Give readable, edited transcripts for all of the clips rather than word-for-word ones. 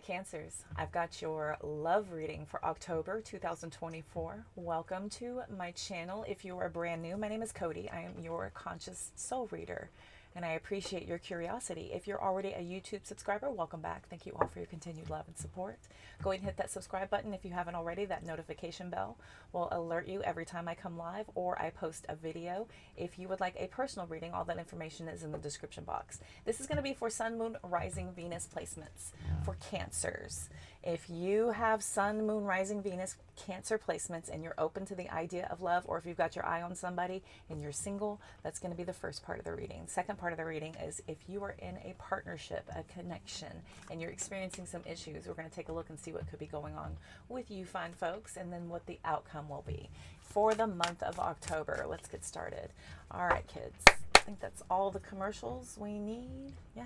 Cancers, I've got your love reading for October 2024. Welcome to my channel. If you are brand new, my name is Cody. I am your conscious soul reader, and I appreciate your curiosity. If you're already a YouTube subscriber, welcome back. Thank you all for your continued love and support. Go ahead and hit that subscribe button if you haven't already. That notification bell will alert you every time I come live or I post a video. If you would like a personal reading, all that information is in the description box. This is going to be for Sun, Moon, Rising, Venus placements for Cancers. If you have Sun, Moon, Rising, Venus, Cancer placements and you're open to the idea of love, or if you've got your eye on somebody and you're single, that's going to be the first part of the reading. Second part of the reading is if you are in a partnership, a connection, and you're experiencing some issues, we're going to take a look and see what could be going on with you fine folks, and then what the outcome will be for the month of October. Let's get started. All right, kids. I think that's all the commercials we need. Yeah.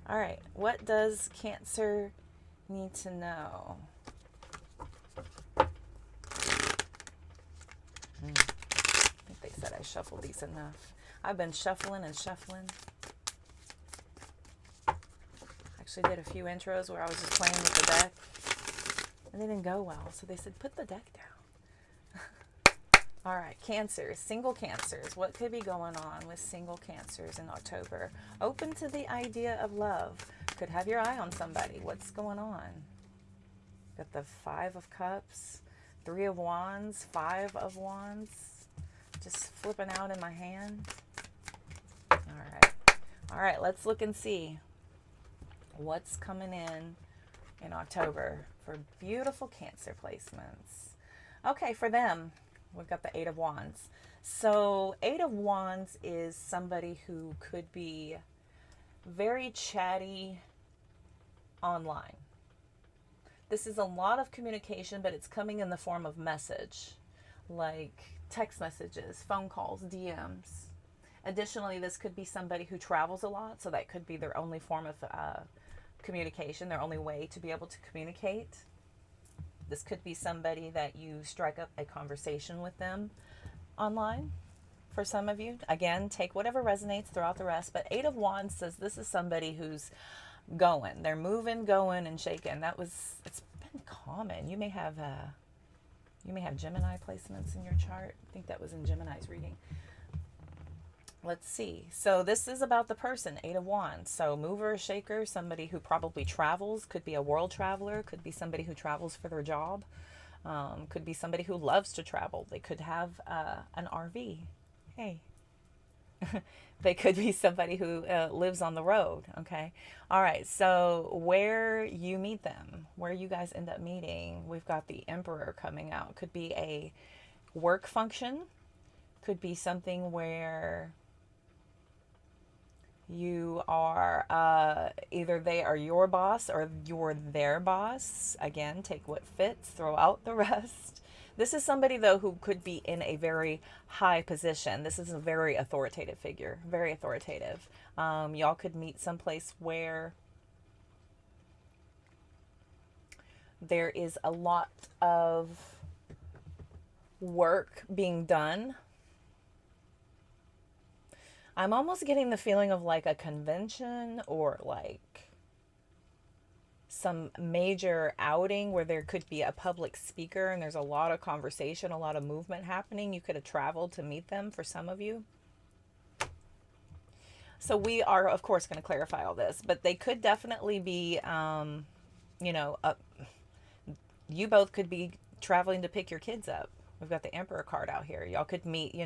All right. What does Cancer need to know? I think they said I shuffled these enough. I've been shuffling and shuffling. Actually did a few intros where I was just playing with the deck and they didn't go well, so they said put the deck down. All right, Cancers, single Cancers. What could be going on with single Cancers in October? Open to the idea of love. Could have your eye on somebody. What's going on? Got the Five of Cups, Three of Wands, Five of Wands. Just flipping out in my hand. All right. All right, let's look and see what's coming in October for beautiful Cancer placements. Okay, for them, we've got the Eight of Wands. So Eight of Wands is somebody who could be very chatty online. This is a lot of communication, but it's coming in the form of message, like text messages, phone calls, DMs. Additionally, this could be somebody who travels a lot, so that could be their only form of communication, their only way to be able to communicate. This could be somebody that you strike up a conversation with them online. For some of you, again, take whatever resonates throughout the rest, but Eight of Wands says this is somebody who's going. They're moving, going, and shaking. It's been common. You may have Gemini placements in your chart. I think that was in Gemini's reading. Let's see. So this is about the person, Eight of Wands. So mover, shaker, somebody who probably travels. Could be a world traveler. Could be somebody who travels for their job. Could be somebody who loves to travel. They could have an RV. Hey. They could be somebody who lives on the road. Okay. All right. So where you meet them, where you guys end up meeting, we've got the Emperor coming out. Could be a work function. Could be something where you are either they are your boss or you're their boss. Again, take what fits, throw out the rest. This is somebody, though, who could be in a very high position. This is a very authoritative figure, very authoritative. Y'all could meet someplace where there is a lot of work being done. I'm almost getting the feeling of like a convention or like some major outing where there could be a public speaker and there's a lot of conversation, a lot of movement happening. You could have traveled to meet them for some of you. So we are, of course, going to clarify all this, but they could definitely be, you both could be traveling to pick your kids up. We've got the Emperor card out here. Y'all could meet,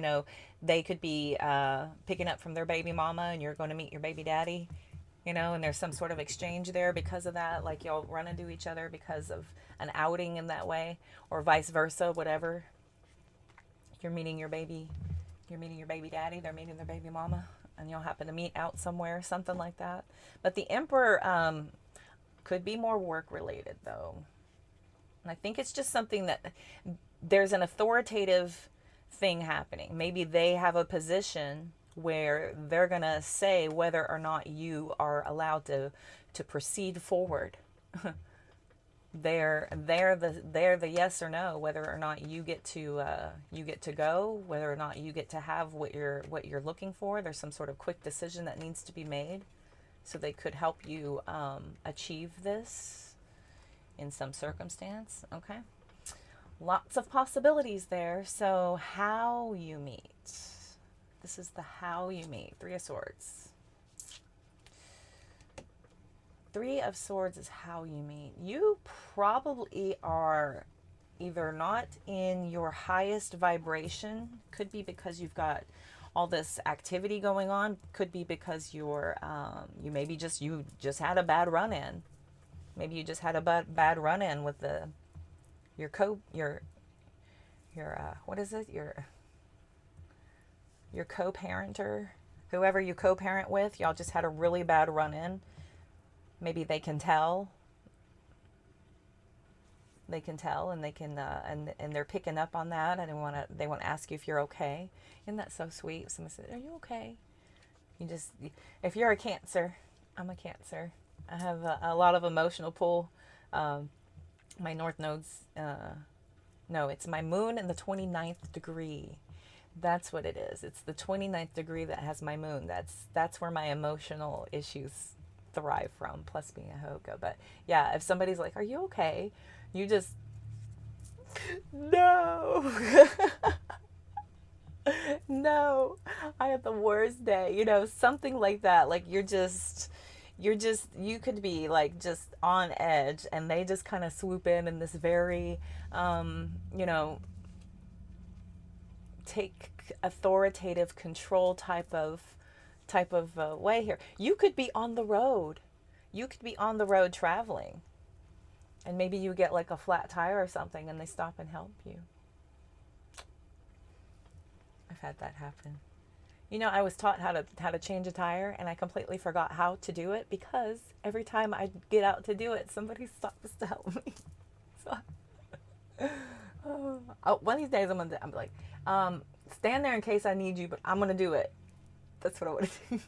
they could be picking up from their baby mama and you're going to meet your baby daddy. And there's some sort of exchange there because of that, like y'all run into each other because of an outing in that way, or vice versa, whatever. You're meeting your baby daddy, they're meeting their baby mama, and y'all happen to meet out somewhere, something like that. But the Emperor could be more work related, though. And I think it's just something that there's an authoritative thing happening. Maybe they have a position where they're going to say whether or not you are allowed to proceed forward. they're the yes or no, whether or not you get to go, whether or not you get to have what you're looking for. There's some sort of quick decision that needs to be made, so they could help you achieve this. in some circumstance. Okay. Lots of possibilities there. So how you meet. This is the how you meet. Three of Swords. Three of Swords is how you meet. You probably are either not in your highest vibration. Could be because you've got all this activity going on. Could be because you're you just had a bad run in. Maybe you just had a bad run in with your what is it, your co-parenter, whoever you co-parent with. Y'all just had a really bad run in. Maybe they can tell. They can tell, and they can and they're picking up on that, and they want to ask you if you're okay. Isn't that so sweet? Someone says, "Are you okay?" If you're a Cancer, I'm a Cancer. I have a lot of emotional pull. My North Node's no, it's my moon in the 29th degree. That's what it is. It's the 29th degree that has my moon. That's where my emotional issues thrive from, plus being a Hoka. But yeah, if somebody's like, "Are you okay?" You just, no. No, I had the worst day, something like that. Like you could be like just on edge, and they just kind of swoop in this very, take authoritative control type of way here. You could be on the road. You could be on the road traveling, and maybe you get like a flat tire or something, and they stop and help you. I've had that happen. I was taught how to change a tire, and I completely forgot how to do it because every time I get out to do it, somebody stops to help me. So, one of these days I'm like, stand there in case I need you, but I'm gonna do it. That's what I want to do,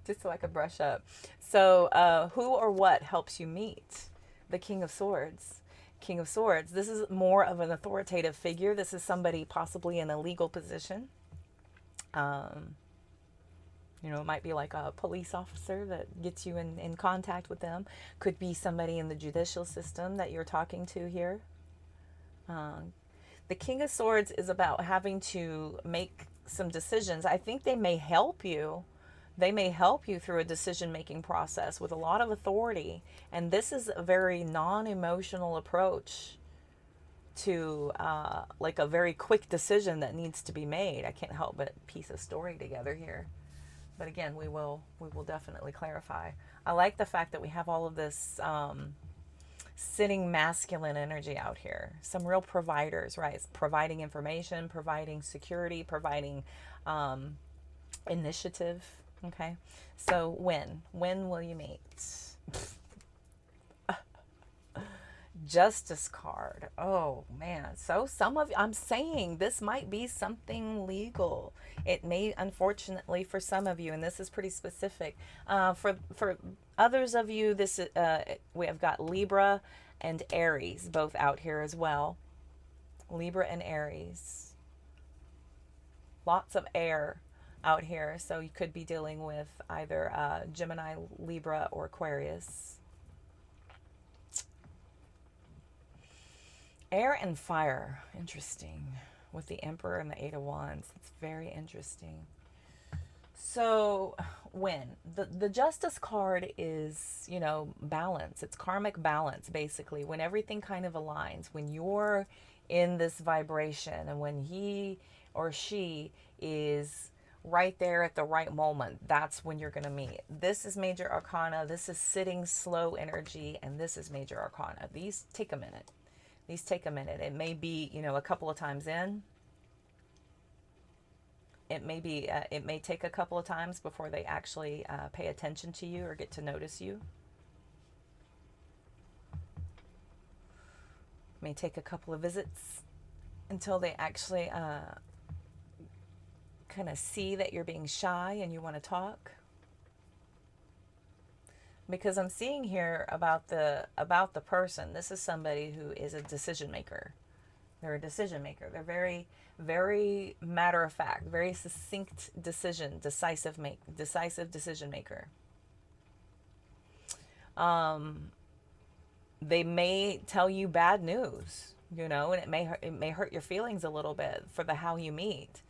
just so I could brush up. So, who or what helps you meet? The King of Swords. King of Swords. This is more of an authoritative figure. This is somebody possibly in a legal position. It might be like a police officer that gets you in contact with them. Could be somebody in the judicial system that you're talking to here. The King of Swords is about having to make some decisions. I think they may help you. They may help you through a decision-making process with a lot of authority. And this is a very non-emotional approach to like a very quick decision that needs to be made. I can't help but piece a story together here. But again, we will definitely clarify. I like the fact that we have all of this sitting masculine energy out here. Some real providers, right? It's providing information, providing security, providing initiative. Okay. So when will you meet? Justice card. Oh man. So I'm saying this might be something legal. It may, unfortunately, for some of you, and this is pretty specific. For others of you, this we have got Libra and Aries both out here as well. Libra and Aries. Lots of air out here, so you could be dealing with either Gemini, Libra, or Aquarius. Air and fire, interesting. With the Emperor and the Eight of Wands, it's very interesting. So when the Justice card is, balance. It's karmic balance, basically. When everything kind of aligns, when you're in this vibration, and when he or she is right there at the right moment, that's when you're going to meet. This is major arcana. This is sitting slow energy, and this is major arcana. These take a minute. It may be, a couple of times in. It may take a couple of times before they actually pay attention to you or get to notice you. It may take a couple of visits until they actually kind of see that you're being shy and you want to talk. Because I'm seeing here about the person. This is somebody who is a decision maker. They're a decision maker. They're very, very matter of fact, very succinct decisive decision maker. they may tell you bad news, you know, and it may hurt your feelings a little bit for the how you meet.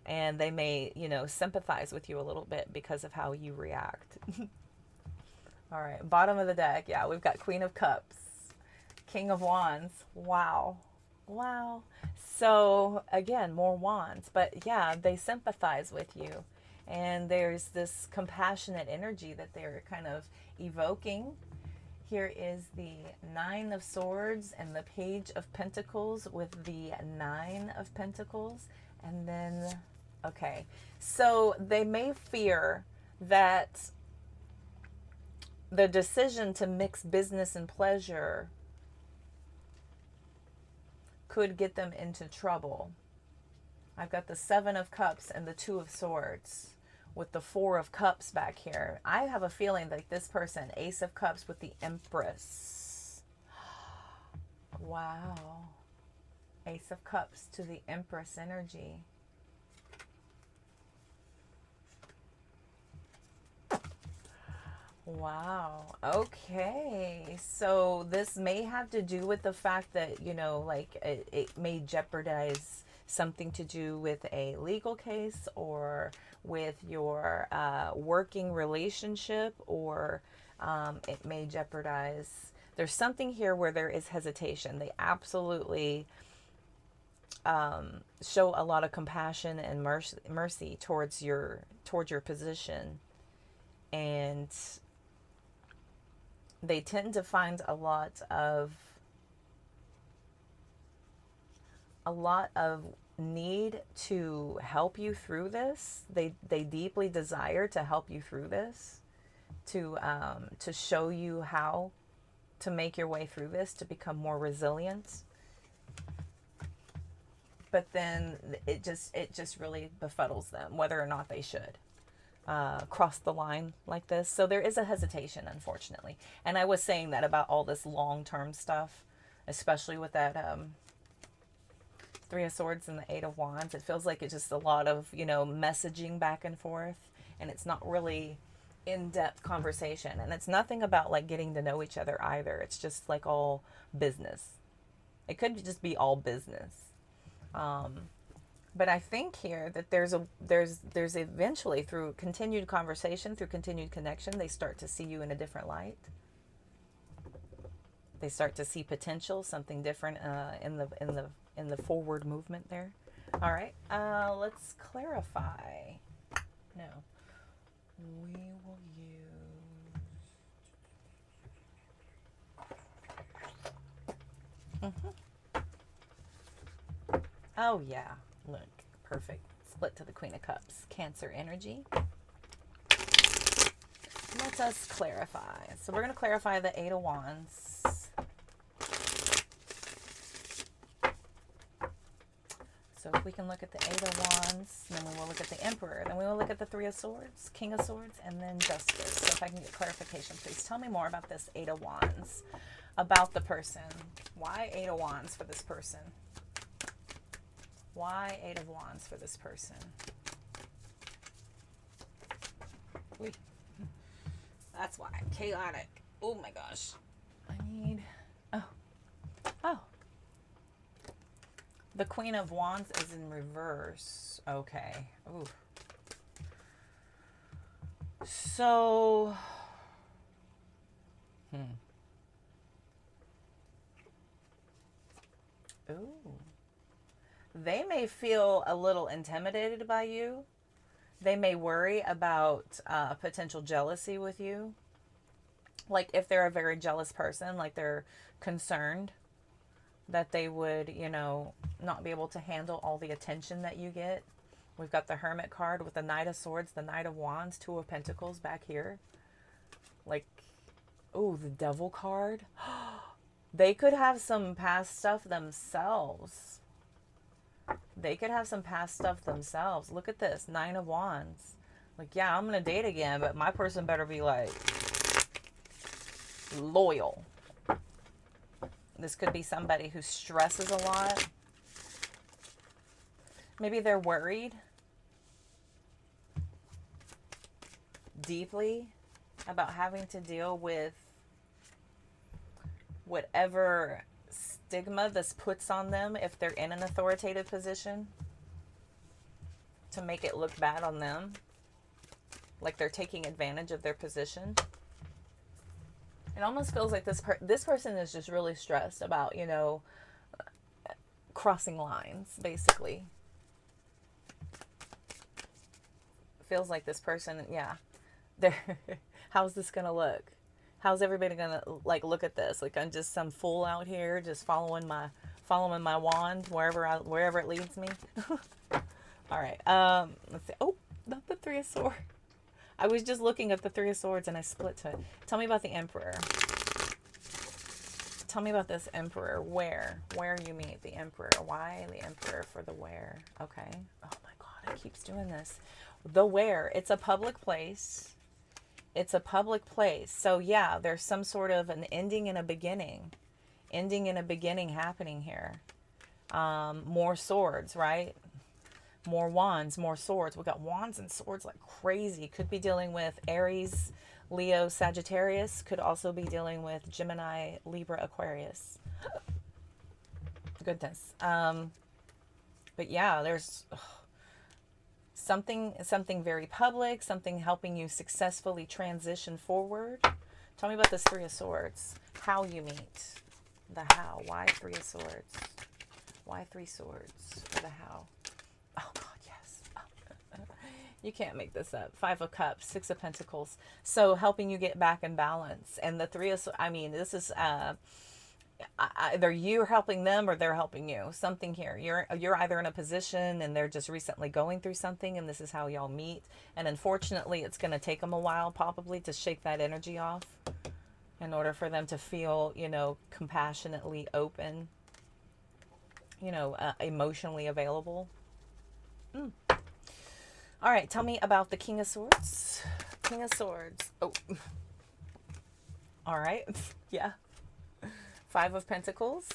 And they may, you know, sympathize with you a little bit because of how you react. All right, bottom of the deck. Yeah, we've got Queen of Cups, King of Wands. Wow. Wow. So, again, more wands. But yeah, they sympathize with you. And there's this compassionate energy that they're kind of evoking. Here is the Nine of Swords and the Page of Pentacles with the Nine of Pentacles. And then, okay, so they may fear that the decision to mix business and pleasure could get them into trouble. I've got the Seven of Cups and the Two of Swords with the Four of Cups back here. I have a feeling that this person, Ace of Cups with the Empress. Wow. Ace of Cups to the Empress energy. Wow. Okay. So this may have to do with the fact that, you know, like it may jeopardize something to do with a legal case or with your working relationship, or it may jeopardize. There's something here where there is hesitation. They absolutely show a lot of compassion and mercy towards your position, and they tend to find a lot of need to help you through this. They deeply desire to help you through this, to show you how to make your way through this, to become more resilient. But then it just really befuddles them whether or not they should cross the line like this. So there is a hesitation, unfortunately. And I was saying that about all this long-term stuff, especially with that Three of Swords and the Eight of Wands. It feels like it's just a lot of, you know, messaging back and forth, and it's not really in-depth conversation. And it's nothing about like getting to know each other either. It's just like all business. It could just be all business. But I think here that there's eventually, through continued conversation, through continued connection, they start to see you in a different light. They start to see potential, something different in the forward movement there. All right, let's clarify. No, we will use. Oh yeah, look, perfect. Split to the Queen of Cups, Cancer energy. Let us clarify. So we're going to clarify the Eight of Wands. So if we can look at the Eight of Wands, then we will look at the Emperor, then we will look at the Three of Swords, King of Swords, and then Justice. So if I can get clarification, please tell me more about this Eight of Wands, about the person. Why Eight of Wands for this person? Why Eight of Wands for this person? Wait. That's why. Chaotic. Oh my gosh. I need... Oh. The Queen of Wands is in reverse. Okay. Ooh. So... Ooh. They may feel a little intimidated by you. They may worry about potential jealousy with you. Like if they're a very jealous person, like they're concerned that they would, you know, not be able to handle all the attention that you get. We've got the Hermit card with the Knight of Swords, the Knight of Wands, Two of Pentacles back here. Like, oh, the Devil card. They could have some past stuff themselves. They could have some past stuff themselves. Look at this, Nine of Wands. Like, yeah, I'm going to date again, but my person better be, like, loyal. This could be somebody who stresses a lot. Maybe they're worried deeply about having to deal with whatever stigma this puts on them if they're in an authoritative position, to make it look bad on them, like they're taking advantage of their position. It almost feels like this person is just really stressed about, you know, crossing lines, basically. Feels like this person, yeah. They're, how's this gonna look? How's everybody gonna like look at this? Like I'm just some fool out here, just following my wand wherever it leads me. All right. Let's see. Oh, not the Three of Swords. I was just looking at the Three of Swords and I split to it. Tell me about the Emperor. Tell me about this Emperor. Where you meet the Emperor. Why the Emperor for the where? Okay. Oh my God, it keeps doing this. The where. It's a public place. It's a public place. So yeah, there's some sort of an ending and a beginning. Ending and a beginning happening here. More swords, right? More wands, more swords. We got wands and swords like crazy. Could be dealing with Aries, Leo, Sagittarius. Could also be dealing with Gemini, Libra, Aquarius. Goodness. But yeah, there's something very public, something helping you successfully transition forward. Tell me about this Three of Swords. How you meet. The how. Why Three of Swords? Why Three Swords for the how? Oh God, yes. You can't make this up. Five of Cups, Six of Pentacles. So helping you get back in balance. And the Three of, I mean, this is either you're helping them or they're helping you. Something here. You're either in a position and they're just recently going through something, and this is how y'all meet. And unfortunately, it's going to take them a while probably to shake that energy off in order for them to feel, you know, compassionately open, you know, emotionally available. All right, tell me about the King of Swords. King of Swords. Oh. All right. Yeah. Five of Pentacles.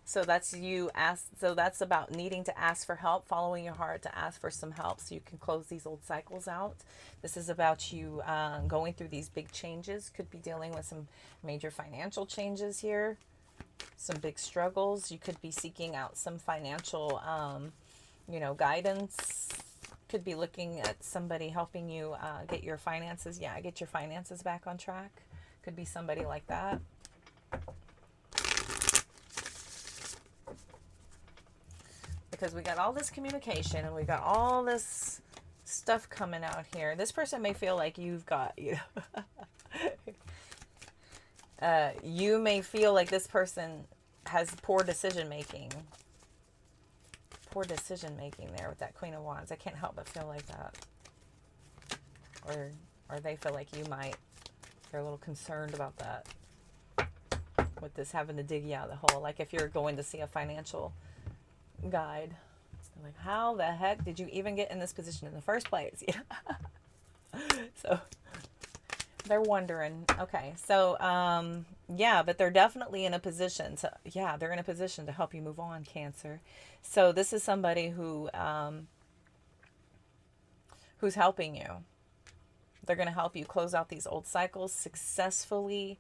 So that's so that's about needing to ask for help, following your heart to ask for some help so you can close these old cycles out. This is about you going through these big changes. Could be dealing with some major financial changes here. Some big struggles. You could be seeking out some financial you know, guidance. Could be looking at somebody helping you get your finances. Yeah, get your finances back on track. Could be somebody like that. Because we got all this communication and we got all this stuff coming out here. This person may feel like you've got, you know, you may feel like this person has poor decision making. Poor decision making there with that Queen of Wands. I can't help but feel like that. Or they feel like you might. They're a little concerned about that. With this having to dig you out of the hole. Like if you're going to see a financial guide. They're like, how the heck did you even get in this position in the first place? Yeah. So they're wondering. Okay. So, yeah, but they're definitely in a position to, yeah, they're in a position to help you move on, Cancer. So this is somebody who, who's helping you. They're going to help you close out these old cycles, successfully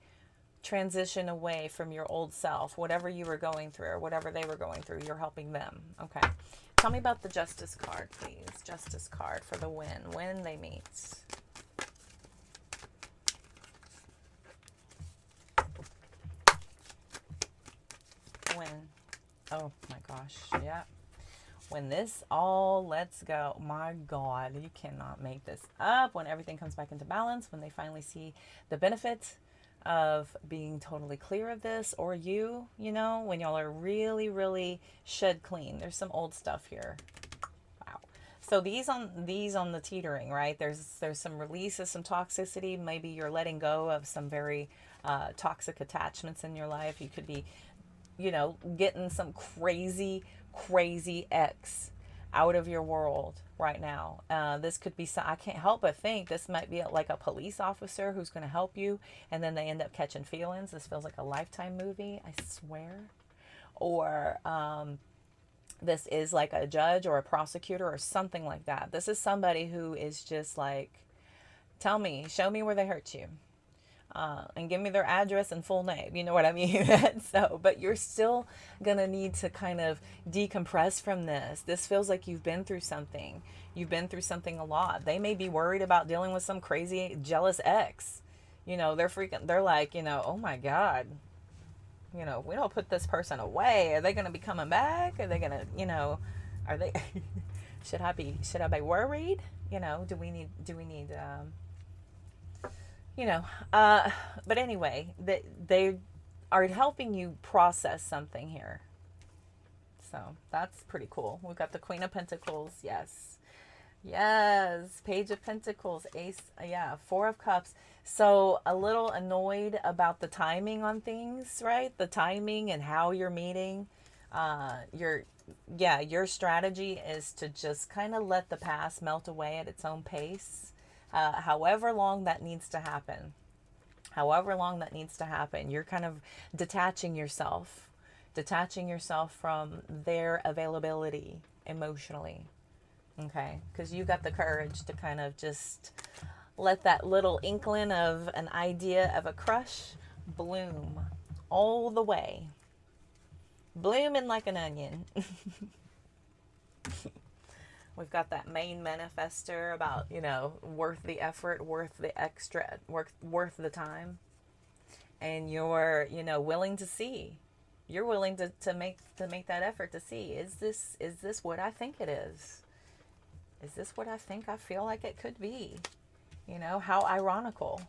transition away from your old self, whatever you were going through or whatever they were going through, you're helping them. Okay. Tell me about the Justice card, please. Justice card for the when they meet. When, oh my gosh, yeah. When this all lets go, my God, you cannot make this up. When everything comes back into balance, when they finally see the benefit of being totally clear of this, or you know, when y'all are really, really shed clean. There's some old stuff here. Wow. So these on the teetering, right? There's some releases, some toxicity. Maybe you're letting go of some very toxic attachments in your life. You could be, you know, getting some crazy ex out of your world right now. This could be, I can't help but think this might be like a police officer who's going to help you, and then they end up catching feelings. This feels like a Lifetime movie, I swear. Or this is like a judge or a prosecutor or something like that. This is somebody who is just like, tell me, show me where they hurt you. and give me their address and full name. You know what I mean? So, but you're still going to need to kind of decompress from this. This feels like you've been through something. You've been through something a lot. They may be worried about dealing with some crazy jealous ex. You know, they're like, you know, oh my God, you know, we don't put this person away. Are they going to be coming back? Are they going to, you know, are they, should I be worried? You know, do we need, you know, but anyway, they are helping you process something here. So that's pretty cool. We've got the Queen of Pentacles. Yes. Yes. Page of Pentacles. Ace. Yeah. Four of Cups. So a little annoyed about the timing on things, right? The timing and how you're meeting. Your strategy is to just kind of let the past melt away at its own pace. However long that needs to happen. You're kind of detaching yourself from their availability emotionally. Okay, because you got the courage to kind of just let that little inkling of an idea of a crush bloom all the way. Blooming like an onion. We've got that main manifester about, you know, worth the effort, worth the extra, worth the time. And you're, you know, willing to see. You're willing to make that effort to see, is this what I think it is? Is this what I think I feel like it could be? You know, how ironical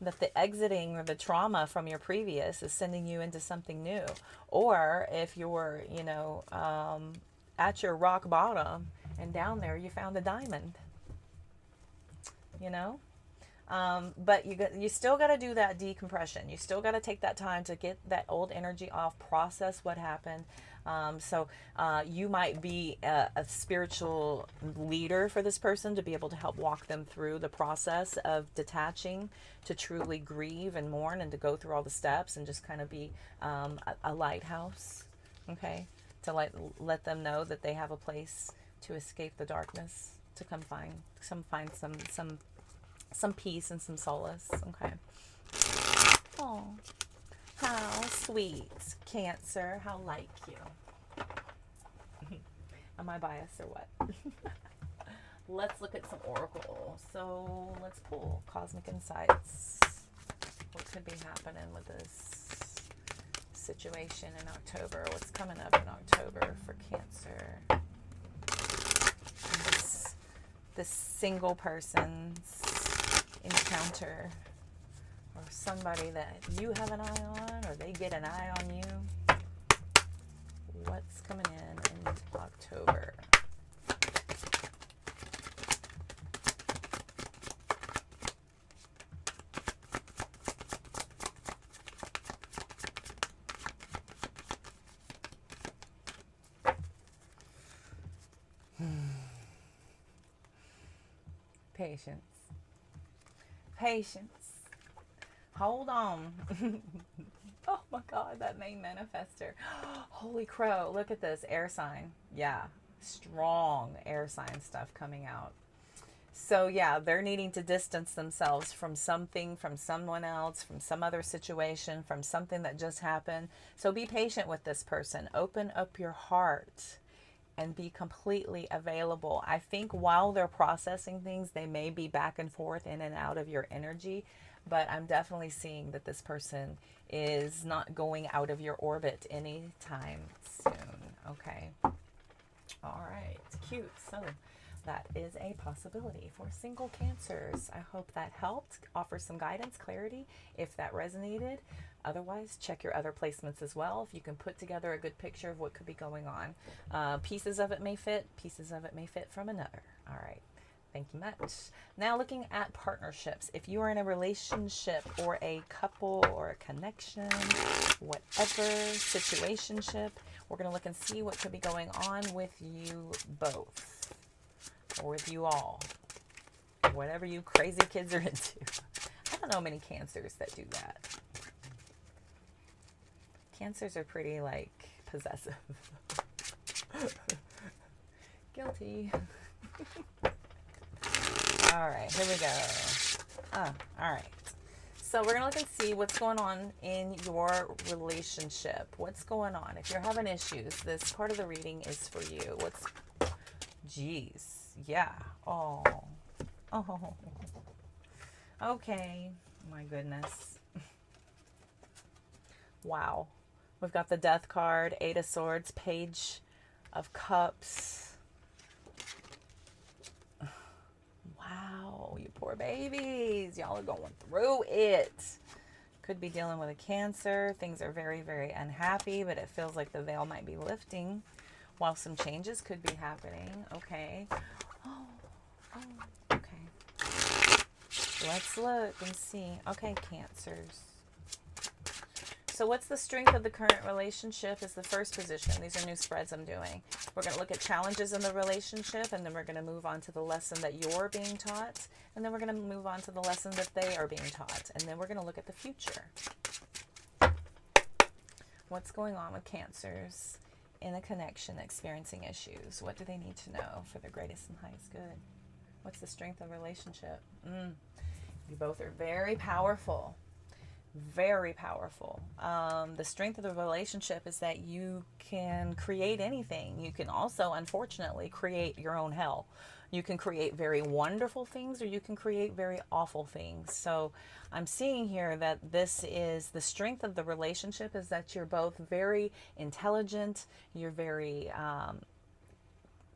that the exiting or the trauma from your previous is sending you into something new. Or if you're, you know, at your rock bottom and down there you found a diamond, you know. But you still got to do that decompression. You still got to take that time to get that old energy off, process what happened. So you might be a spiritual leader for this person to be able to help walk them through the process of detaching, to truly grieve and mourn, and to go through all the steps and just kind of be a lighthouse, okay? To let them know that they have a place to escape the darkness, to come find some peace and some solace, okay? Oh, how sweet, Cancer. How like you. Am I biased or what? Let's look at some oracle. So let's pull cosmic insights. What could be happening with this situation in October? What's coming up in October for Cancer? This single person's encounter, or somebody that you have an eye on, or they get an eye on you. What's coming in October? Patience. Hold on. Oh my God, that main manifester. Holy crow, look at this. Air sign. Yeah, strong air sign stuff coming out. So yeah, they're needing to distance themselves from something, from someone else, from some other situation, from something that just happened. So be patient with this person. Open up your heart and be completely available. I think while they're processing things, they may be back and forth, in and out of your energy, but I'm definitely seeing that this person is not going out of your orbit anytime soon. Okay. All right. Cute. So that is a possibility for single Cancers. I hope that helped, offer some guidance, clarity, if that resonated. Otherwise, check your other placements as well. If you can put together a good picture of what could be going on. Pieces of it may fit, pieces of it may fit from another. All right. Thank you much. Now looking at partnerships. If you are in a relationship or a couple or a connection, whatever situationship, we're going to look and see what could be going on with you both, or with you all, whatever you crazy kids are into. I don't know many Cancers that do that. Cancers are pretty, like, possessive. Guilty. All right, here we go. All right. So we're going to look and see what's going on in your relationship. What's going on? If you're having issues, this part of the reading is for you. Geez. Yeah. Oh. Okay. My goodness. Wow. We've got the Death card, Eight of Swords, Page of Cups. Wow, you poor babies. Y'all are going through it. Could be dealing with a Cancer. Things are very, very unhappy, but it feels like the veil might be lifting while some changes could be happening. Okay. Okay. Let's look and see. Okay, Cancers. So what's the strength of the current relationship is the first position. These are new spreads I'm doing. We're going to look at challenges in the relationship, and then we're going to move on to the lesson that you're being taught, and then we're going to move on to the lesson that they are being taught, and then we're going to look at the future. What's going on with Cancers in a connection experiencing issues? What do they need to know for their greatest and highest good? What's the strength of relationship? You both are very powerful. Very powerful. The strength of the relationship is that you can create anything. You can also, unfortunately, create your own hell. You can create very wonderful things, or you can create very awful things. So I'm seeing here that this is the strength of the relationship is that you're both very intelligent. You're very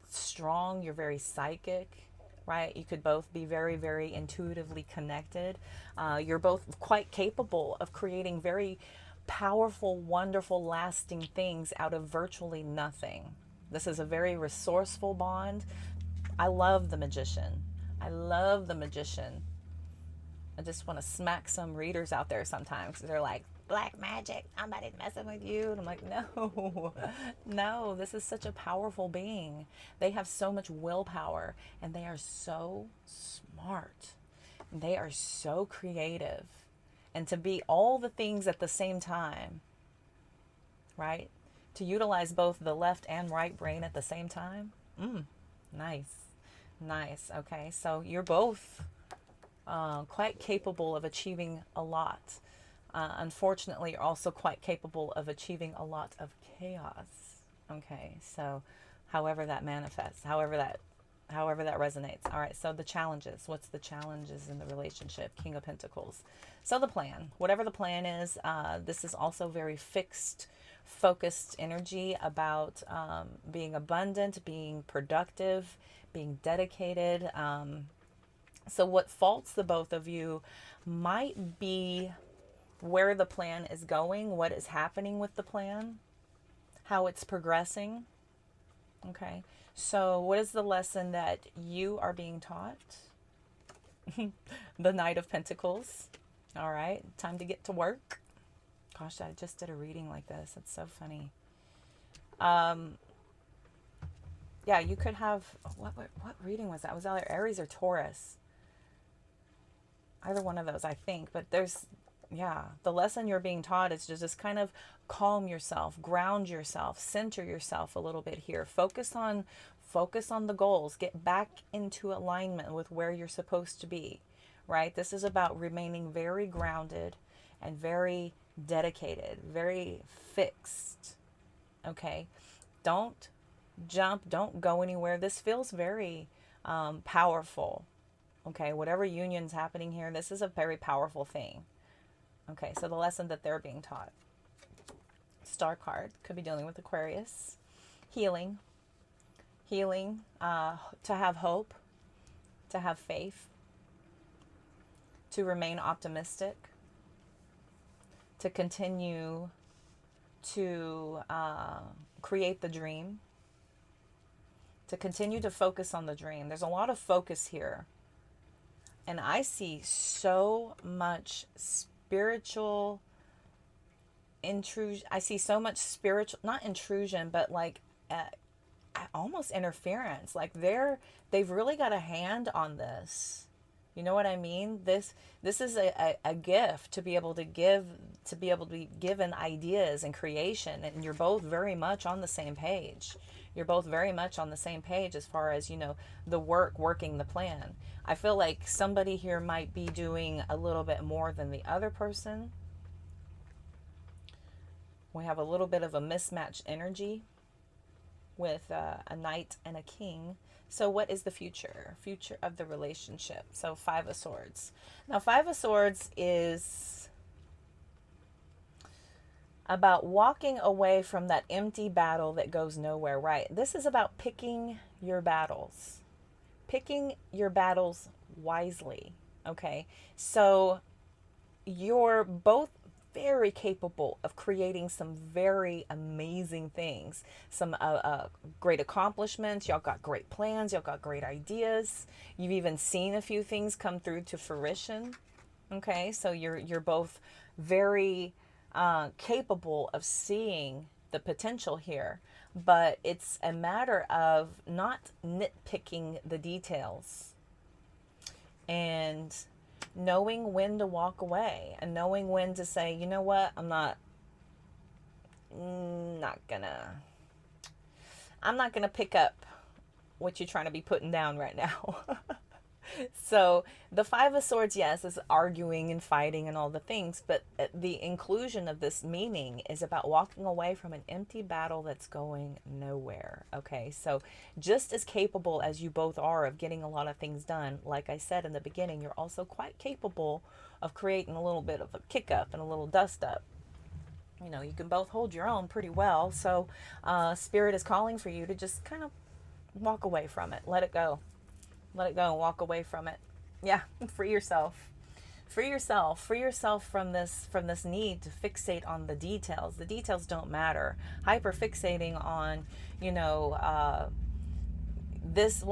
strong. You're very psychic. Right? You could both be very, very intuitively connected. You're both quite capable of creating very powerful, wonderful, lasting things out of virtually nothing. This is a very resourceful bond. I love the Magician. I love the Magician. I just want to smack some readers out there sometimes. They're like, black magic, somebody's messing with you. And I'm like, no, this is such a powerful being. They have so much willpower, and they are so smart. They are so creative. And to be all the things at the same time, right? To utilize both the left and right brain at the same time. Nice. Okay, so you're both quite capable of achieving a lot. Unfortunately, you're also quite capable of achieving a lot of chaos. Okay, so however that manifests, however that resonates. All right, so the challenges. What's the challenges in the relationship? King of Pentacles. So the plan, whatever the plan is, this is also very fixed, focused energy about being abundant, being productive, being dedicated. So what faults the both of you might be where the plan is going, what is happening with the plan, how it's progressing. Okay, so what is the lesson that you are being taught? The Knight of Pentacles. All right, time to get to work. Gosh, I just did a reading like this. It's so funny. Yeah, you could have, what reading was that? Was that Aries or Taurus? Either one of those, I think. But there's, yeah, the lesson you're being taught is to just kind of calm yourself, ground yourself, center yourself a little bit here. Focus on the goals. Get back into alignment with where you're supposed to be, right? This is about remaining very grounded and very dedicated, very fixed, okay? Don't jump, don't go anywhere. This feels very powerful, okay? Whatever union's happening here, this is a very powerful thing. Okay, so the lesson that they're being taught. Star card, could be dealing with Aquarius. Healing, to have hope, to have faith, to remain optimistic, to continue to create the dream, to continue to focus on the dream. There's a lot of focus here. And I see so much spiritual intrusion. I see so much spiritual, not intrusion, but like almost interference. Like they've really got a hand on this. You know what I mean? This is a gift to be able to give, to be able to be given ideas and creation, and you're both very much on the same page. You're both very much on the same page as far as, you know, the working the plan. I feel like somebody here might be doing a little bit more than the other person. We have a little bit of a mismatched energy with a knight and a king. So what is the future of the relationship? So 5 of Swords. Now 5 of Swords is about walking away from that empty battle that goes nowhere, right? This is about picking your battles. Picking your battles wisely, okay? So you're both very capable of creating some very amazing things, some great accomplishments. Y'all got great plans, y'all got great ideas. You've even seen a few things come through to fruition. Okay, so you're both very capable of seeing the potential here, but it's a matter of not nitpicking the details and knowing when to walk away and knowing when to say, you know what, I'm not gonna pick up what you're trying to be putting down right now. So the 5 of Swords, yes, is arguing and fighting and all the things, but the inclusion of this meaning is about walking away from an empty battle that's going nowhere. Okay, so just as capable as you both are of getting a lot of things done, like I said in the beginning, you're also quite capable of creating a little bit of a kick up and a little dust up. You know, you can both hold your own pretty well. So Spirit is calling for you to just kind of walk away from it. Let it go. Let it go and walk away from it. Yeah, free yourself. Free yourself. Free yourself from this need to fixate on the details. The details don't matter. Hyper fixating on, you know, this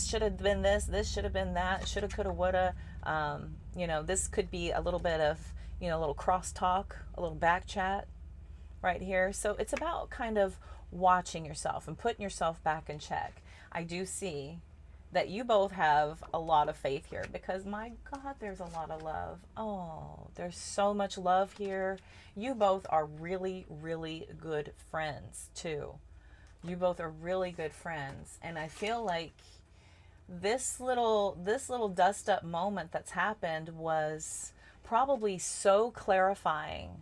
should have been this should have been that, shoulda, coulda, woulda. You know, this could be a little bit of, you know, a little crosstalk, a little back chat right here. So it's about kind of watching yourself and putting yourself back in check. I do see that you both have a lot of faith here, because my God, there's a lot of love. Oh, there's so much love here. You both are really, really good friends too. You both are really good friends. And I feel like this little dust up moment that's happened was probably so clarifying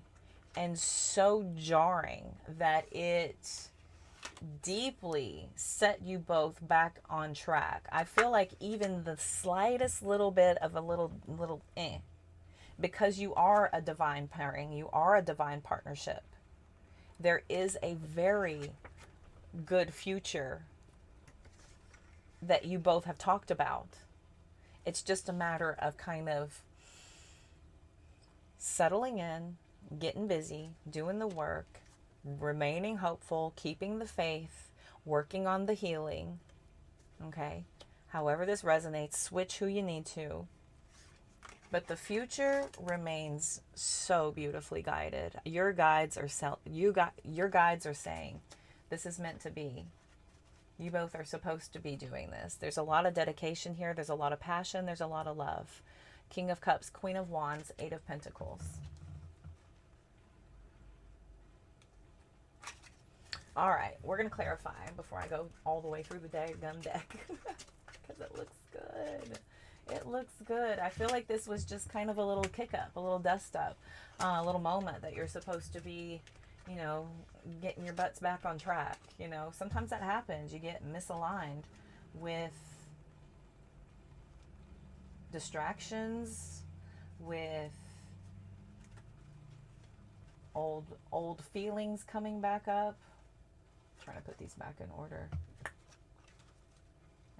and so jarring that it deeply set you both back on track. I feel like even the slightest little bit of a little because you are a divine pairing, you are a divine partnership. There is a very good future that you both have talked about. It's just a matter of kind of settling in, getting busy, doing the work, remaining hopeful, keeping the faith, working on the healing. Okay? However this resonates, switch who you need to. But the future remains so beautifully guided. Your guides are your guides are saying this is meant to be. You both are supposed to be doing this. There's a lot of dedication here. There's a lot of passion. There's a lot of love. King of Cups, Queen of Wands, 8 of Pentacles. All right, we're going to clarify before I go all the way through the gum deck, because it looks good. It looks good. I feel like this was just kind of a little kick up, a little dust up, a little moment that you're supposed to be, you know, getting your butts back on track. You know, sometimes that happens. You get misaligned with distractions, with old feelings coming back up. Trying to put these back in order.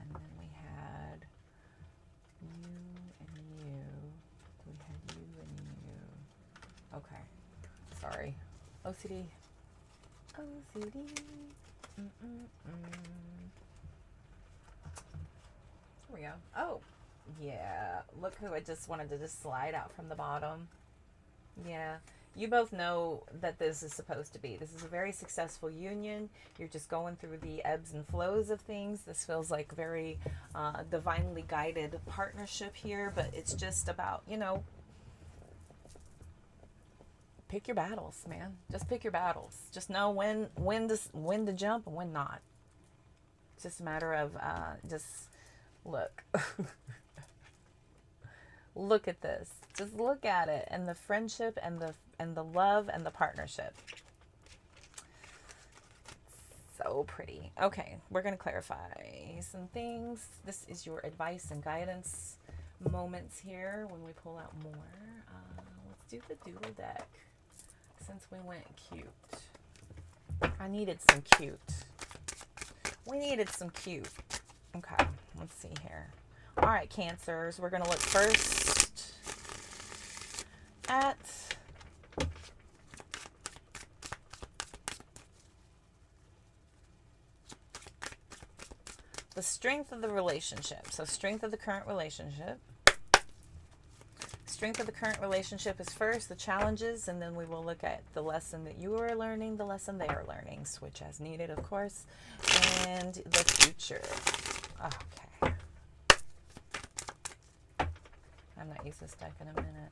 And then we had you and you. We had you and you. Okay. Sorry. OCD. OCD. Here we go. Oh, yeah. Look who I just wanted to just slide out from the bottom. Yeah. You both know that this is supposed to be. This is a very successful union. You're just going through the ebbs and flows of things. This feels like very divinely guided partnership here, but it's just about, you know, pick your battles, man. Just pick your battles. Just know when to jump and when not. It's just a matter of just look. Look at this. Just look at it, and the friendship and the love and the partnership. So pretty. Okay, we're going to clarify some things. This is your advice and guidance moments here when we pull out more. Let's do the dual deck since we went cute. I needed some cute. We needed some cute. Okay, let's see here. All right, Cancers. We're going to look first at the strength of the relationship. So strength of the current relationship. Strength of the current relationship is first, the challenges, and then we will look at the lesson that you are learning, the lesson they are learning, switch as needed, of course, and the future. Okay. I might use this deck in a minute.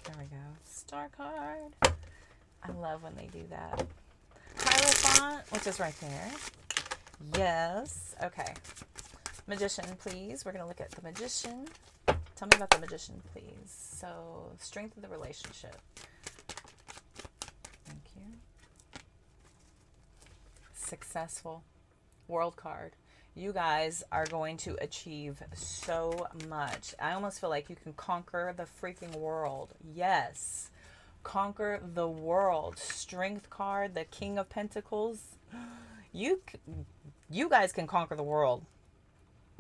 There we go. Star card. I love when they do that. Hierophant, which is right there. Yes. Okay. Magician, please. We're going to look at the Magician. Tell me about the Magician, please. So, strength of the relationship. Thank you. Successful. World card. You guys are going to achieve so much. I almost feel like you can conquer the freaking world. Yes. Conquer the world. Strength card, the King of Pentacles. You guys can conquer the world.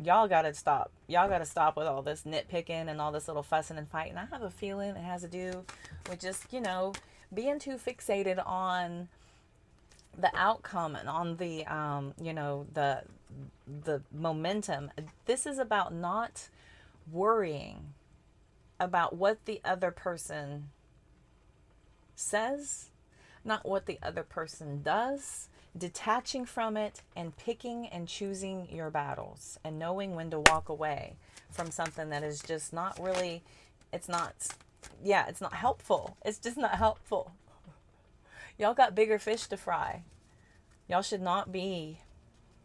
Y'all gotta stop. Y'all gotta stop with all this nitpicking and all this little fussing and fighting. I have a feeling it has to do with just, you know, being too fixated on the outcome and on the, you know, the momentum. This is about not worrying about what the other person says, not what the other person does, detaching from it and picking and choosing your battles and knowing when to walk away from something that is just not really, it's not helpful. It's just not helpful. Y'all got bigger fish to fry. Y'all should not be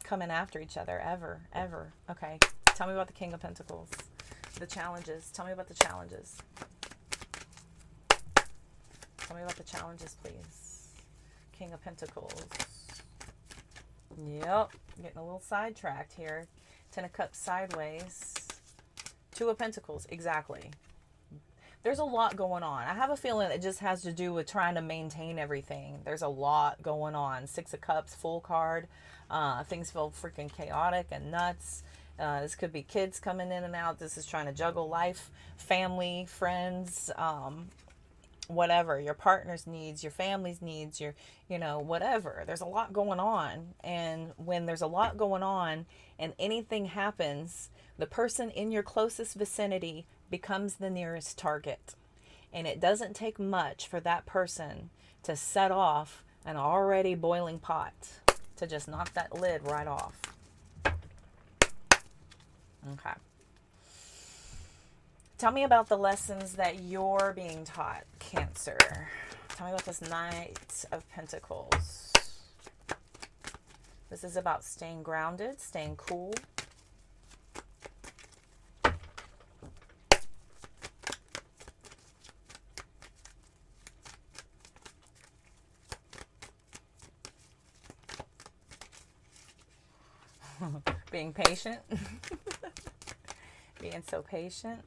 coming after each other ever, ever. Okay, tell me about the King of Pentacles. The challenges. Tell me about the challenges. Tell me about the challenges, please. King of Pentacles. Yep, getting a little sidetracked here. Ten of Cups sideways. Two of Pentacles, exactly. There's a lot going on. I have a feeling it just has to do with trying to maintain everything. There's a lot going on. Six of Cups, full card. Things feel freaking chaotic and nuts. This could be kids coming in and out. This is trying to juggle life, family, friends, whatever, your partner's needs, your family's needs, your, you know, whatever. There's a lot going on. And when there's a lot going on and anything happens, the person in your closest vicinity becomes the nearest target. And it doesn't take much for that person to set off an already boiling pot, to just knock that lid right off. Okay. Tell me about the lessons that you're being taught, Cancer. Tell me about this Knight of Pentacles. This is about staying grounded, staying cool. Being patient. Being so patient.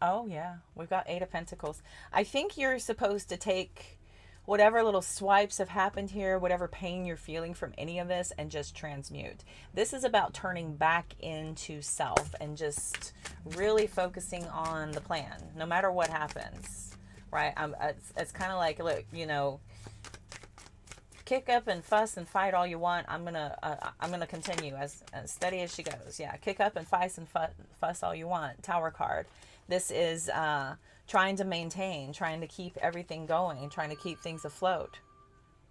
Oh, yeah. We've got Eight of Pentacles. I think you're supposed to take whatever little swipes have happened here, whatever pain you're feeling from any of this, and just transmute. This is about turning back into self and just really focusing on the plan, no matter what happens, right? It's kind of like, look, you know, kick up and fuss and fight all you want. I'm gonna continue as steady as she goes. Yeah, kick up and fuss all you want. Tower card. This is trying to maintain, trying to keep everything going, trying to keep things afloat.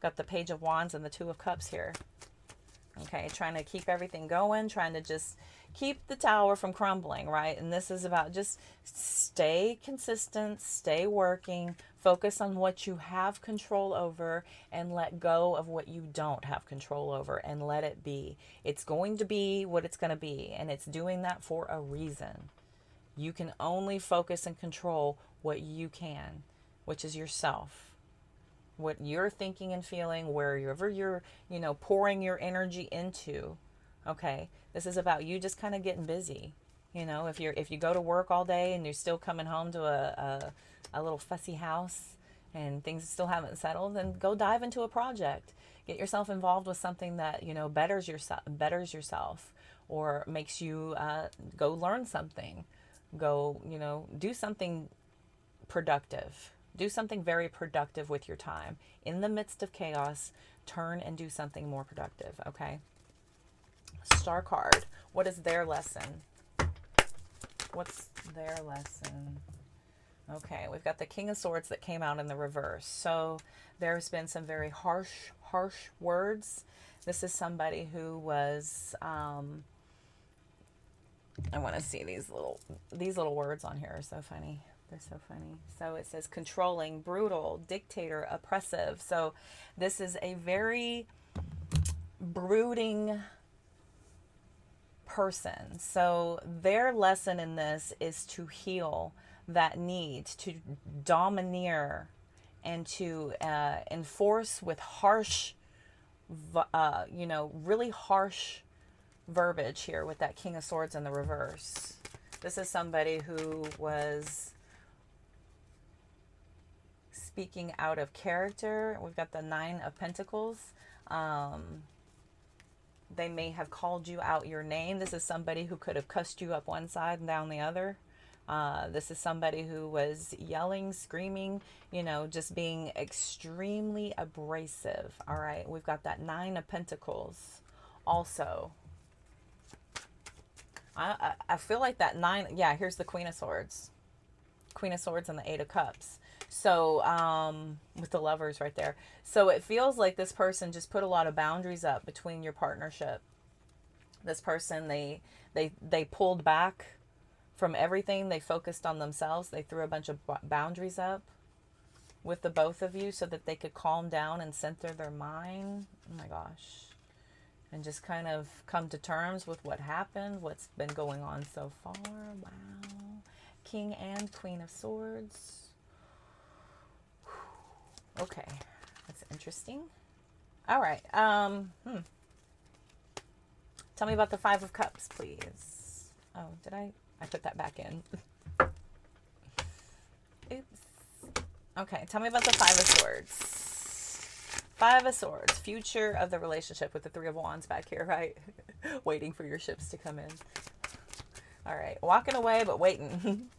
Got the Page of Wands and the Two of Cups here. Okay, trying to keep everything going, trying to just keep the tower from crumbling, right? And this is about just stay consistent, stay working, focus on what you have control over, and let go of what you don't have control over, and let it be. It's going to be what it's going to be, and it's doing that for a reason. You can only focus and control what you can, which is yourself. What you're thinking and feeling, wherever you're, pouring your energy into. Okay, this is about you just kind of getting busy. If you go to work all day and you're still coming home to a little fussy house and things still haven't settled, then go dive into a project. Get yourself involved with something that betters yourself, or makes you go learn something. Go do something productive. Do something very productive with your time. In the midst of chaos, turn and do something more productive, okay? Star card. What is their lesson? What's their lesson? Okay, we've got the King of Swords that came out in the reverse. So there's been some very harsh words. This is somebody who was, I want to see these little words on here are so funny. They're so funny. So it says controlling, brutal, dictator, oppressive. So this is a very brooding person. So their lesson in this is to heal that need to domineer and to enforce with harsh, really harsh verbiage here with that King of Swords in the reverse. This is somebody who was speaking out of character. We've got the Nine of Pentacles. They may have called you out your name. This is somebody who could have cussed you up one side and down the other. This is somebody who was yelling, screaming, just being extremely abrasive. All right. We've got that Nine of Pentacles also. I feel like that nine. Yeah, here's the Queen of Swords. Queen of Swords and the Eight of Cups. So, with the Lovers right there. So it feels like this person just put a lot of boundaries up between your partnership. This person, they pulled back from everything. They focused on themselves. They threw a bunch of boundaries up with the both of you so that they could calm down and center their mind. Oh my gosh. And just kind of come to terms with what happened, what's been going on so far. Wow. King and Queen of Swords. Okay, that's interesting. All right. Tell me about the Five of Cups, please. Oh, did I put that back in? Oops. Okay, tell me about the Five of Swords. Five of Swords, future of the relationship with the Three of Wands back here, right? Waiting for your ships to come in. All right, walking away, but waiting.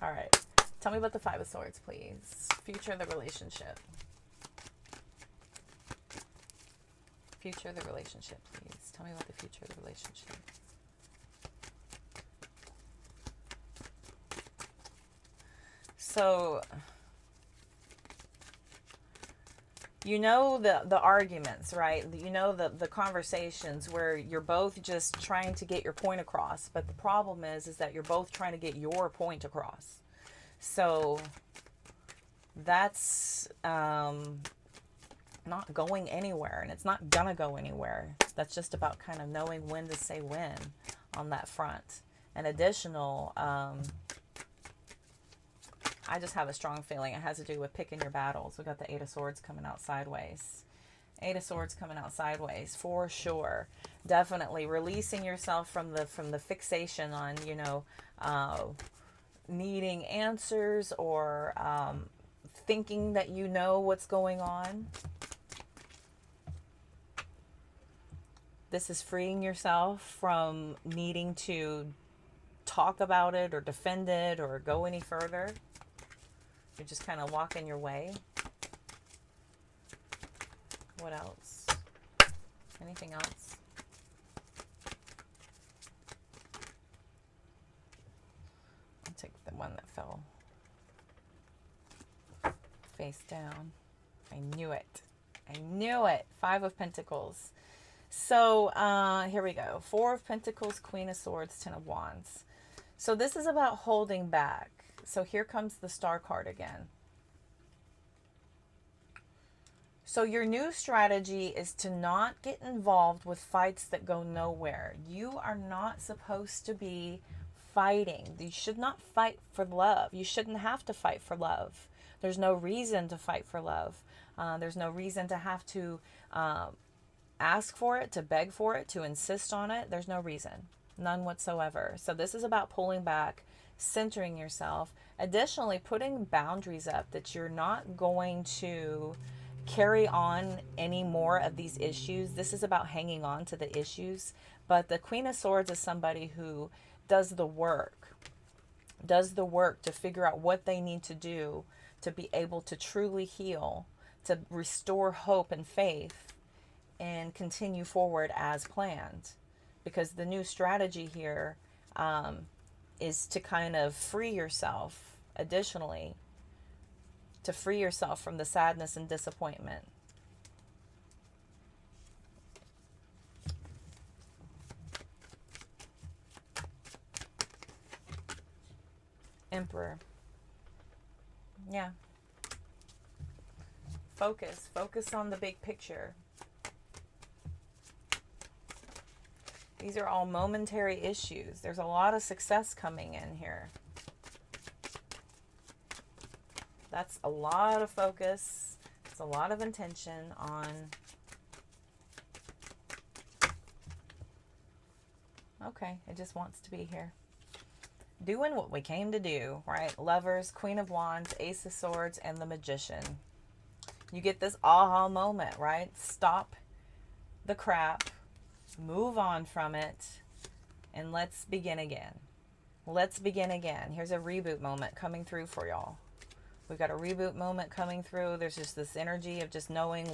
All right. Tell me about the Five of Swords, please. Future of the relationship. Future of the relationship, please. Tell me about the future of the relationship. So, the arguments, right? The conversations where you're both just trying to get your point across. But the problem is that you're both trying to get your point across. So that's not going anywhere, and it's not gonna go anywhere. That's just about kind of knowing when to say when on that front. And additional, I just have a strong feeling it has to do with picking your battles. We've got the Eight of Swords coming out sideways. Eight of Swords coming out sideways for sure. Definitely releasing yourself from the fixation on needing answers or thinking that you know what's going on. This is freeing yourself from needing to talk about it or defend it or go any further. You're just kind of walking your way. What else? Anything else? I'll take the one that fell. face down. I knew it. I knew it. 5 of Pentacles. So here we go. 4 of Pentacles, Queen of Swords, 10 of Wands. So this is about holding back. So here comes the Star card again. So your new strategy is to not get involved with fights that go nowhere. You are not supposed to be fighting. You should not fight for love. You shouldn't have to fight for love. There's no reason to fight for love. There's no reason to have to ask for it, to beg for it, to insist on it. There's no reason. None whatsoever. So this is about pulling back, centering yourself. Additionally, putting boundaries up that you're not going to carry on any more of these issues. This is about hanging on to the issues. But the Queen of Swords is somebody who does the work to figure out what they need to do to be able to truly heal, to restore hope and faith, and continue forward as planned. Because the new strategy here is to kind of free yourself, additionally, to free yourself from the sadness and disappointment. Emperor. Yeah. Focus. Focus on the big picture. These are all momentary issues. There's a lot of success coming in here. That's a lot of focus. It's a lot of intention on... Okay, it just wants to be here. Doing what we came to do, right? Lovers, Queen of Wands, Ace of Swords, and the Magician. You get this aha moment, right? Stop the crap. Move on from it. And let's begin again. Let's begin again. Here's a reboot moment coming through for y'all. We've got a reboot moment coming through. There's just this energy of just knowing,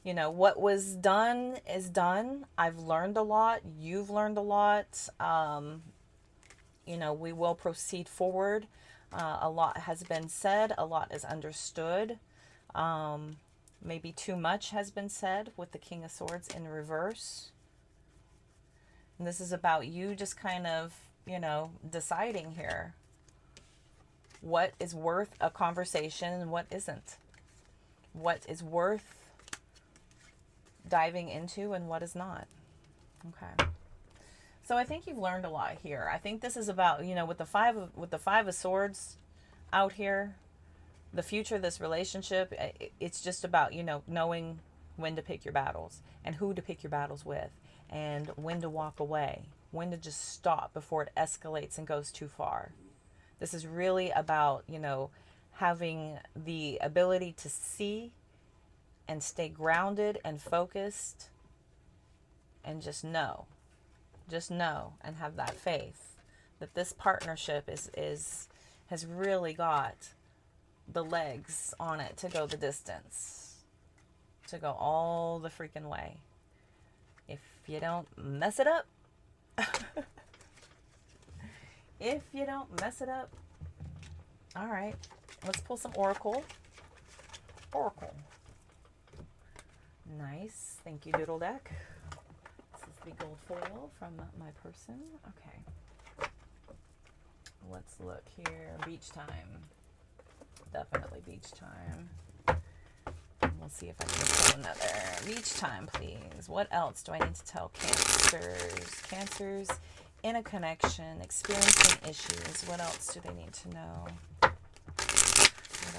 what was done is done. I've learned a lot. You've learned a lot. We will proceed forward. A lot has been said. A lot is understood. Maybe too much has been said with the King of Swords in reverse. And this is about you just kind of, deciding here what is worth a conversation and what isn't. What is worth diving into and what is not. Okay. So I think you've learned a lot here. I think this is about, with the five of Swords out here, the future of this relationship, it's just about, knowing when to pick your battles and who to pick your battles with and when to walk away, when to just stop before it escalates and goes too far. This is really about, having the ability to see and stay grounded and focused and just know and have that faith that this partnership has really got the legs on it to go the distance, to go all the freaking way. If you don't mess it up, all right, let's pull some Oracle. Nice. Thank you, Doodle Deck. This is the gold foil from my person. Okay. Let's look here. Beach time. Definitely beach time. We'll see if I can pull another. Beach time, please. What else do I need to tell Cancers? Cancers in a connection, experiencing issues. What else do they need to know? What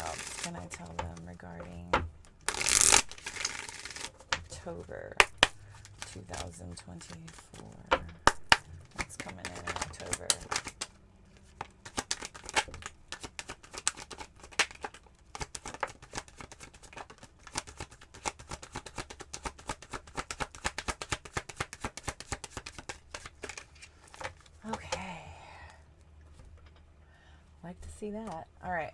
else can I tell them regarding October 2024? What's coming in October? Okay. Like to see that. All right.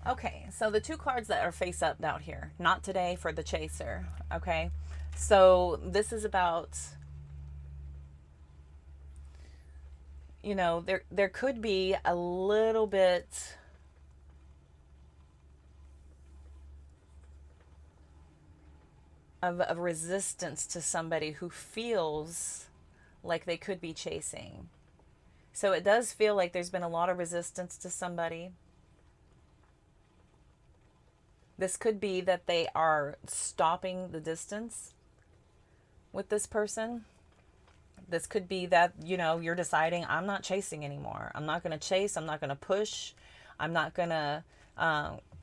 Okay, so the two cards that are face up out here, not today for the Chaser. Okay, so this is about you know, there could be a little bit of resistance to somebody who feels like they could be chasing. So it does feel like there's been a lot of resistance to somebody. This could be that they are stopping the distance with this person. This could be that, you know, you're deciding, I'm not chasing anymore. I'm not going to chase. I'm not going to push. I'm not going to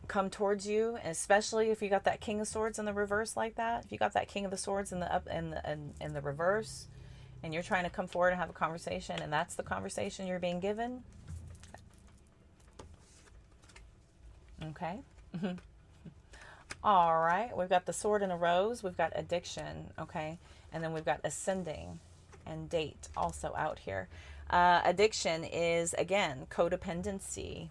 come towards you, especially if you got that King of Swords in the reverse like that. If you got that King of the Swords in the up in the reverse, and you're trying to come forward and have a conversation, and that's the conversation you're being given. Okay. All right. We've got the Sword and a Rose. We've got addiction. Okay. And then we've got ascending and date also out here. Addiction is, again, codependency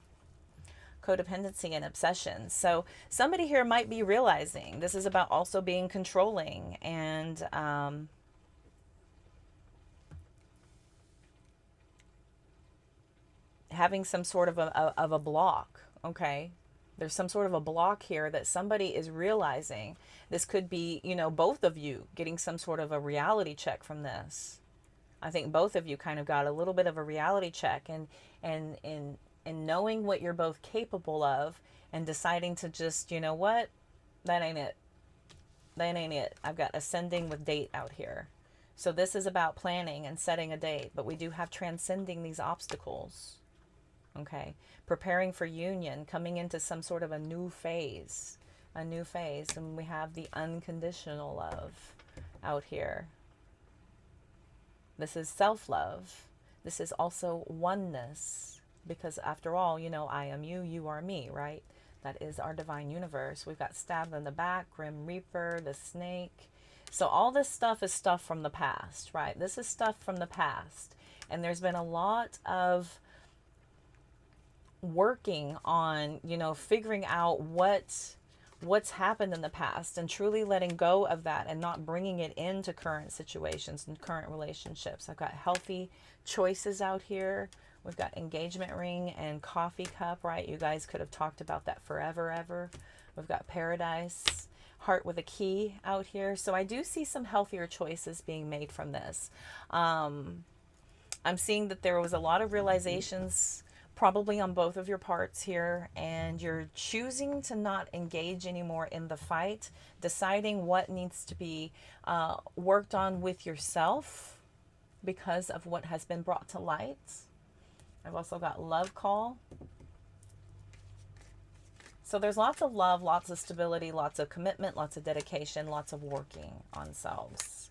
and obsession. So somebody here might be realizing this is about also being controlling and having some sort of a block. Okay, there's some sort of a block here that somebody is realizing. This could be, you know, both of you getting some sort of a reality check from this. I think both of you kind of got a little bit of a reality check, and knowing what you're both capable of, and deciding to just, you know what, that ain't it. That ain't it. I've got ascending with date out here. So this is about planning and setting a date, but we do have transcending these obstacles. Okay, preparing for union, coming into some sort of a new phase, and we have the unconditional love out here. This is self-love. This is also oneness, because after all, you know, I am you, you are me, right? That is our divine universe. We've got stabbed in the back, Grim Reaper, the snake. So all this stuff is stuff from the past, right? This is stuff from the past. And there's been a lot of working on, you know, figuring out what's happened in the past, and truly letting go of that and not bringing it into current situations and current relationships. I've got healthy choices out here. We've got engagement ring and coffee cup, right? You guys could have talked about that forever, ever. We've got paradise, heart with a key out here. So I do see some healthier choices being made from this. I'm seeing that there was a lot of realizations probably on both of your parts here, and you're choosing to not engage anymore in the fight, deciding what needs to be worked on with yourself because of what has been brought to light. I've also got love call. So there's lots of love, lots of stability, lots of commitment, lots of dedication, lots of working on selves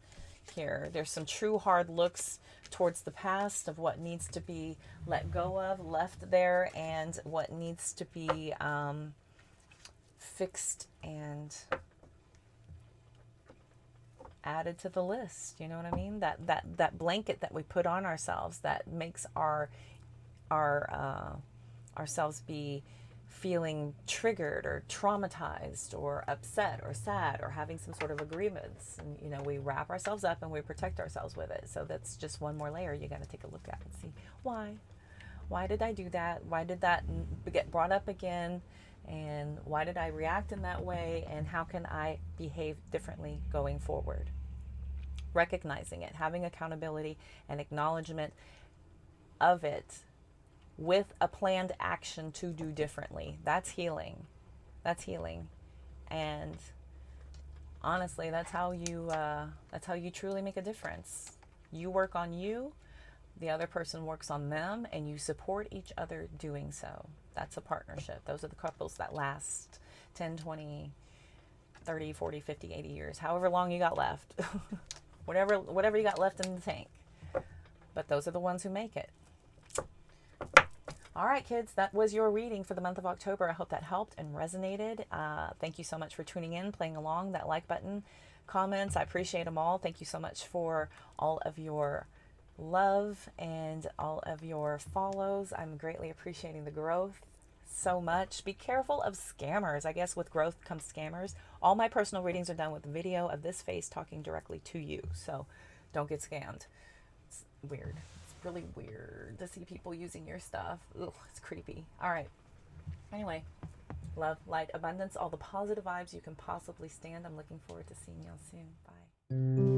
here. There's some true hard looks towards the past of what needs to be let go of, left there, and what needs to be fixed and added to the list. You know what I mean? That blanket that we put on ourselves that makes ourselves be feeling triggered or traumatized or upset or sad or having some sort of agreements. And, you know, we wrap ourselves up and we protect ourselves with it. So that's just one more layer you got to take a look at and see why. Why did I do that? Why did that get brought up again? And why did I react in that way? And how can I behave differently going forward? Recognizing it, having accountability and acknowledgement of it, with a planned action to do differently. That's healing. That's healing. And honestly, that's how you truly make a difference. You work on you, the other person works on them, and you support each other doing so. That's a partnership. Those are the couples that last 10, 20, 30, 40, 50, 80 years, however long you got left. whatever you got left in the tank. But those are the ones who make it. All right, kids, that was your reading for the month of October. I hope that helped and resonated. Thank you so much for tuning in, playing along. That like button, comments, I appreciate them all. Thank you so much for all of your love and all of your follows. I'm greatly appreciating the growth so much. Be careful of scammers. I guess with growth comes scammers. All my personal readings are done with video of this face talking directly to you. So don't get scammed. It's weird. really weird to see people using your stuff. Ugh, it's creepy. All right. Anyway, love, light, abundance, all the positive vibes you can possibly stand. I'm looking forward to seeing y'all soon. Bye.